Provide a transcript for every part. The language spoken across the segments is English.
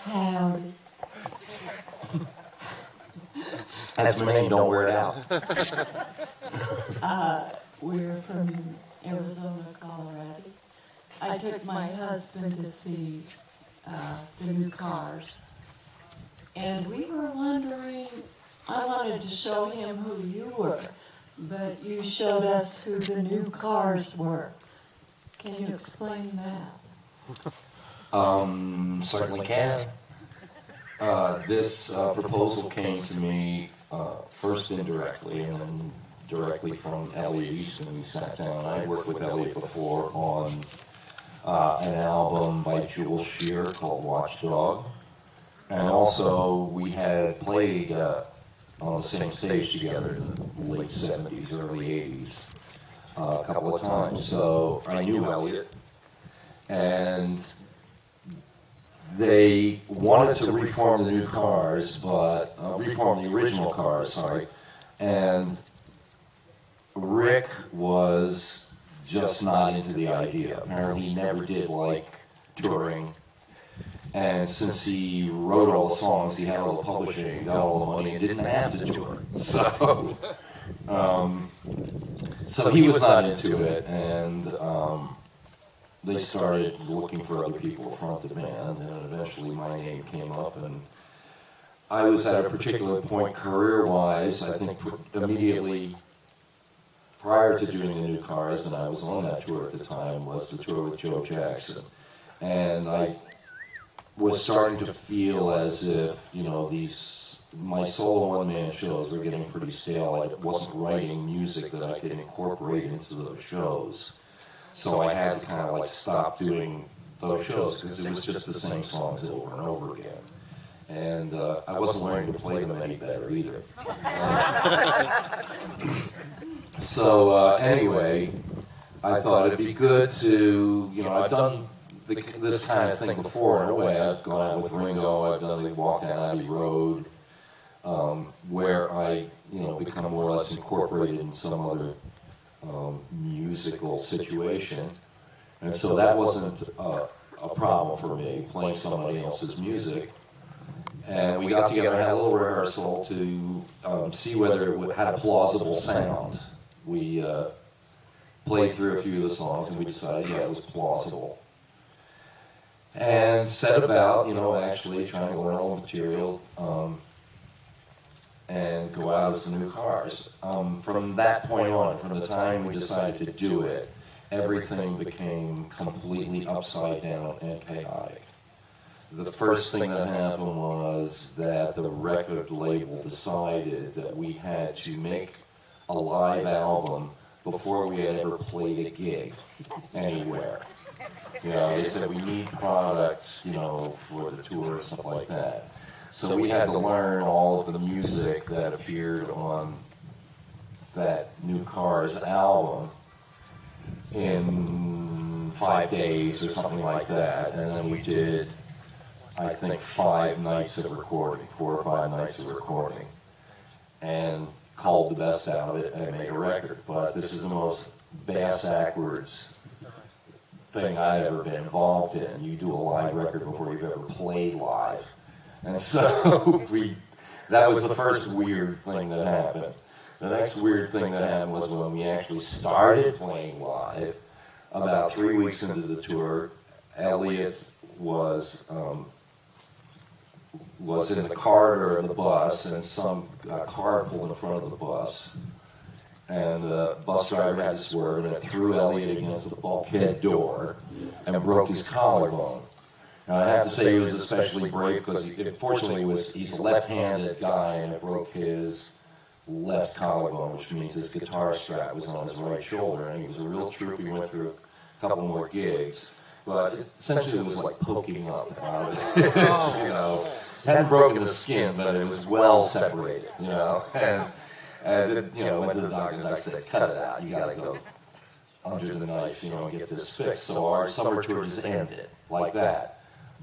Howdy. That's my name, don't wear it out. We're from Arizona, Colorado. I took my husband to see the new cars. And we were wondering, I wanted to show him who you were, but you showed us who the new cars were. Can you explain that? Certainly can. This proposal came to me first indirectly and then directly from Elliot Easton. We sat down. I had worked with Elliot before on an album by Jules Shear called Watchdog. And also we had played on the same stage together in the late 70s, early 80s a couple of times. So I knew Elliot. And they wanted to reform the new cars, but reform the original cars, sorry. And Rick was just not into the idea. Apparently he never did like touring. And since he wrote all the songs, he had all the publishing, got all the money, and didn't have to tour. So he was not into it, and they started looking for other people to front the band, and eventually my name came up, and I was at a particular point career-wise, I think immediately prior to doing the new cars, and I was on that tour at the time, was the tour with Joe Jackson. And I was starting to feel as if, you know, my solo one-man shows were getting pretty stale. I wasn't writing music that I could incorporate into those shows. So I had to kind of like stop doing those shows because it was just the same songs over and over again. And I wasn't learning to play them any better either. So anyway, I thought it'd be good to, you know, I've done this kind of thing before in a way. I've gone out with Ringo, I've done the Walk Down Abbey Road, where I, you know, become more or less incorporated in some other musical situation. And so that wasn't a problem for me, playing somebody else's music. And we got together and had a little rehearsal to see whether it had a plausible sound. We played through a few of the songs and we decided, yeah, it was plausible. And set about, you know, actually trying to learn all the material and go out as the new cars. From that point on, from the time we decided to do it, everything became completely upside down and chaotic. The first thing that happened was that the record label decided that we had to make a live album before we had ever played a gig anywhere. You know, they said we need products, you know, for the tour or stuff like that. So we had to learn all of the music that appeared on that New Cars album in 5 days or something like that. And then we did, I think, 5 nights of recording, 4 or 5 nights of recording, and called the best out of it and made a record. But this is the most bass-backwards thing I've ever been involved in. You do a live record before you've ever played live. And so that was the first weird thing that happened. The next weird thing that happened was when we actually started playing live, about 3 weeks into the tour, Elliot was in the corridor of the bus, and some car pulled in front of the bus. And the bus driver had to swerve, and it threw Elliot against the bulkhead door and broke his collarbone. Now, I have to say he was especially brave because, fortunately, he's a left-handed guy, and it broke his left collarbone, which means his guitar strap was on his right shoulder, and he was a real troop. He went through a couple more gigs, but essentially it was like poking up out of his, you know. Hadn't broken the skin, but it was well separated, you know. And you know, went to the doctor, and the doctor said, cut it out. You got to go under the knife, you know, and get this fixed. So our summer tour just ended like that.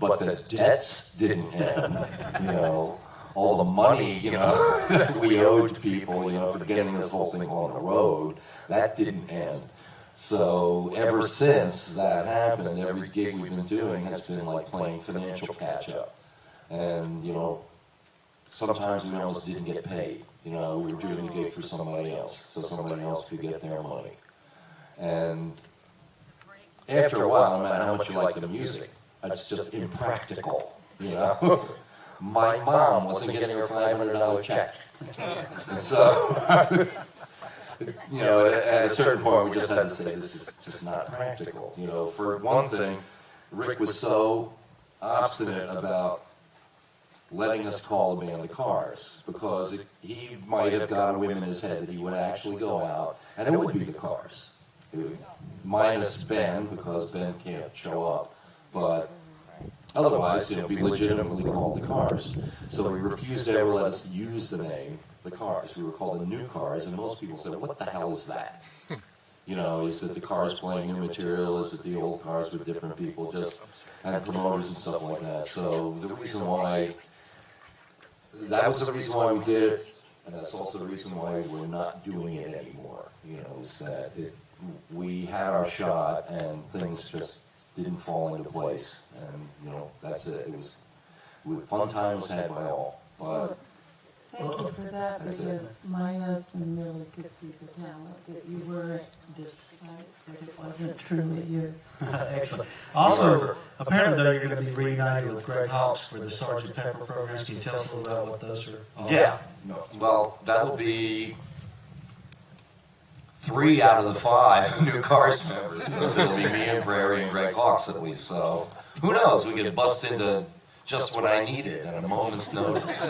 But the debts didn't end, you know. All the money, you know, that we owed to people, you know, for getting this whole thing on the road, that didn't end. So ever since that happened, every gig we've been doing has been like playing financial catch-up. And, you know, sometimes we almost didn't get paid. You know, we were doing a gig for somebody else, so somebody else could get their money. And after a while, no matter how much you like the music, it's just impractical, you know. My mom wasn't getting her $500 check. And so, you know, at a certain point, we just had to say, this is just not practical. You know, for one thing, Rick was so obstinate about letting us call the band the Cars, because he might have got a whim in his head that he would actually go out, and it would be the Cars. Minus Ben, because Ben can't show up, but otherwise, you know, be legitimately called the Cars. So we refused to ever let us use the name, the Cars. We were called the New Cars, and most people said, what the hell is that? You know, is it the Cars playing new material? Is it the old Cars with different people, just and promoters and stuff like that? So the reason why, that was the reason why we did it, and that's also the reason why we're not doing it anymore. You know, is that we had our shot and things just didn't fall into place, and you know, that's it. It was fun time was had by all, but thank you for that, because my husband really could see the talent that you were, despite that it wasn't truly you. Excellent. Also, apparently though, you're going to be reunited with Greg Hawkes for the Sgt. Pepper programs. Can you tell us a little about what those are all about? yeah. No, well, that'll be 3 out of the 5 new Cars members, because it'll be me and Prairie and Greg Hawkes at least. So who knows? We could bust into just what I needed at a moment's notice.